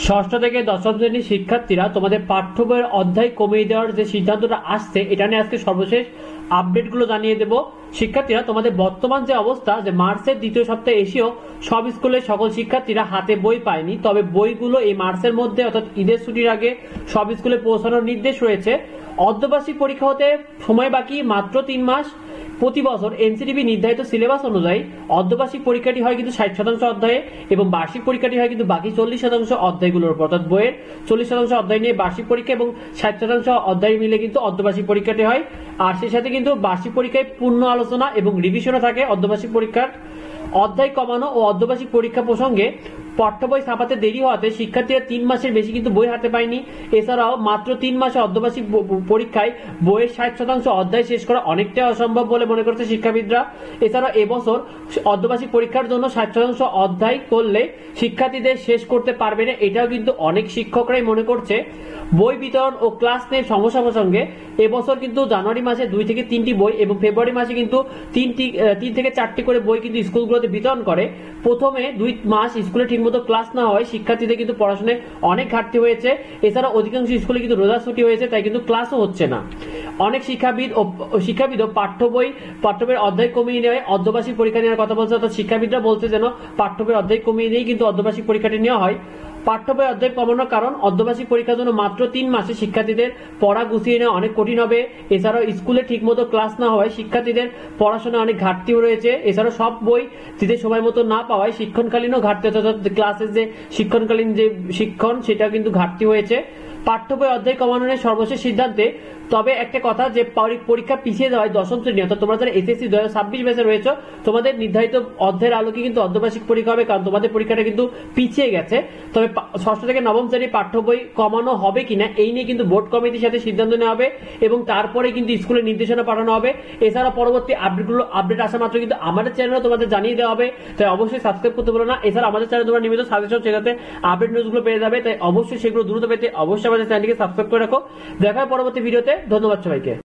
ষষ্ঠ থেকে দশম শ্রেণীর শিক্ষার্থীরা তোমাদের পাঠ্য বইয়ের অধ্যায় কমিয়ে দেওয়ার যে সিদ্ধান্তটা আসছে এটা নিয়ে আজকে সর্বশেষ আপডেটগুলো জানিয়ে দেব। শিক্ষার্থীরা তোমাদের বর্তমান যে অবস্থা, যে মার্চের দ্বিতীয় সপ্তাহে এসেও সব স্কুলের সকল শিক্ষার্থীরা হাতে বই পায়নি, তবে বইগুলো এই মার্চের মধ্যে অর্থাৎ ঈদের ছুটির আগে সব স্কুলে পৌঁছানোর নির্দেশ রয়েছে। অর্ধবার্ষিক পরীক্ষা হতে সময় বাকি মাত্র 3 মাস। প্রতি বছর এনসিটিভি নির্ধারিত সিলেবাস অনুযায়ী অর্ধবার্ষিক পরীক্ষাটি হয় কিন্তু 60% অধ্যায়ে এবং বার্ষিক পরীক্ষাটি হয় কিন্তু বাকি 40% অধ্যায়গুলোর উপর, অর্থাৎ বইয়ের 40% অধ্যায় নিয়ে বার্ষিক পরীক্ষা এবং 60% অধ্যায় মিলে কিন্তু অর্ধবার্ষিক পরীক্ষাটি হয়। আর সেই সাথে কিন্তু বার্ষিক পরীক্ষায় পূর্ণ আলোচনা এবং রিভিশনও থাকে অর্ধবার্ষিক পরীক্ষার। অধ্যায় কমানো ও অর্ধবার্ষিক পরীক্ষা প্রসঙ্গে পাঠ্য বই ছাপাতে দেরি হওয়াতে শিক্ষার্থীরা 3 মাসের বেশি কিন্তু বই হাতে পায়নি। এছাড়াও মাত্র 3 মাসে অর্ধবার্ষিক পরীক্ষায় বইয়ের 60% অধ্যায় শেষ করা অনেকটাই অসম্ভব বলে মনে করছে শিক্ষাবিদরা। এছাড়াও এবছর অর্ধবার্ষিক পরীক্ষার জন্য 60% অধ্যায় করলে শিক্ষার্থীদের শেষ করতে পারবে না, এটাও কিন্তু অনেক শিক্ষকরাই মনে করছে। বই বিতরণ ও ক্লাস নিয়ে সমস্যা প্রসঙ্গে এবছর কিন্তু জানুয়ারি মাসে 2 থেকে 3টি বই এবং ফেব্রুয়ারি মাসে কিন্তু 3 থেকে 4টি করে বই কিন্তু স্কুলগুলোতে বিতরণ করে। প্রথমে 2 মাস স্কুলে ঠিকমতো ক্লাস না হয় শিক্ষার্থীদের কিন্তু পড়াশোনায় অনেক ঘাটতি হয়েছে। এছাড়া অধিকাংশ স্কুলে কিন্তু রোজা ছুটি হয়েছে, তাই কিন্তু ক্লাসও হচ্ছে না। অনেক শিক্ষাবিদও পাঠ্য বইয়ের অধ্যায় কমিয়ে নেওয়ায় অর্ধবার্ষিক পরীক্ষা নেওয়ার কথা বলছে, অর্থাৎ শিক্ষাবিদরা বলছে যেন পাঠ্য বইয়ের অধ্যায় কমিয়ে নিয়েই কিন্তু অর্ধবার্ষিক পরীক্ষাটি নেওয়া হয়। পাঠ্য বই অধ্যায় কমানোর কারণ অর্ধবার্ষিক পরীক্ষার জন্য মাত্র 3 মাসে শিক্ষার্থীদের পড়া গুছিয়ে নেওয়া অনেক কঠিন হবে। এছাড়াও স্কুলে ঠিকমতো ক্লাস না হওয়ায় শিক্ষার্থীদের পড়াশোনায় অনেক ঘাটতিও রয়েছে। এছাড়াও সব বই দিতে সময় মতো না পাওয়ায় শিক্ষণকালীনও ঘাটতি, অর্থাৎ ক্লাসের যে শিক্ষণকালীন যে শিক্ষণ সেটা কিন্তু ঘাটতি হয়েছে। পাঠ্য বই অধ্যায় কমানোর সর্বশেষ সিদ্ধান্তে তবে একটা কথা, যে পরীক্ষা পিছিয়ে দেওয়ায় দশম শ্রেণী অর্থাৎ তোমরা যারা এসএসসি 2026 ব্যাচে রয়েছে তোমাদের নির্ধারিত অধ্যায়ের আলোকে কিন্তু অর্ধবার্ষিক পরীক্ষা হবে, কারণ তোমাদের পরীক্ষাটা কিন্তু পিছিয়ে গেছে। তবে ষষ্ঠ থেকে নবম শ্রেণীর পাঠ্য বই কমানো হবে কিনা এই নিয়ে কিন্তু বোর্ড কমিটির সাথে সিদ্ধান্ত নেওয়া হবে এবং তারপরে কিন্তু স্কুলের নির্দেশনা পাঠানো হবে। এছাড়া পরবর্তী আপডেট আসা মাত্র কিন্তু আমাদের চ্যানেলে তোমাদের জানিয়ে দেওয়া হবে, তাই অবশ্যই সাবস্ক্রাইব করতে ভুলো না। এছাড়া আমাদের চ্যানেলে তোমরা নিয়মিত সাজেশন সেটাতে আপডেট নিউজগুলো পেয়ে যাবে, তাই অবশ্যই সেগুলো দ্রুত পেতে অবশ্যই আমাদের চ্যানেলটিকে সাবস্ক্রাইব করে রাখো। দেখা হয় পরবর্তী ভিডিওতে। ধন্যবাদ সবাইকে।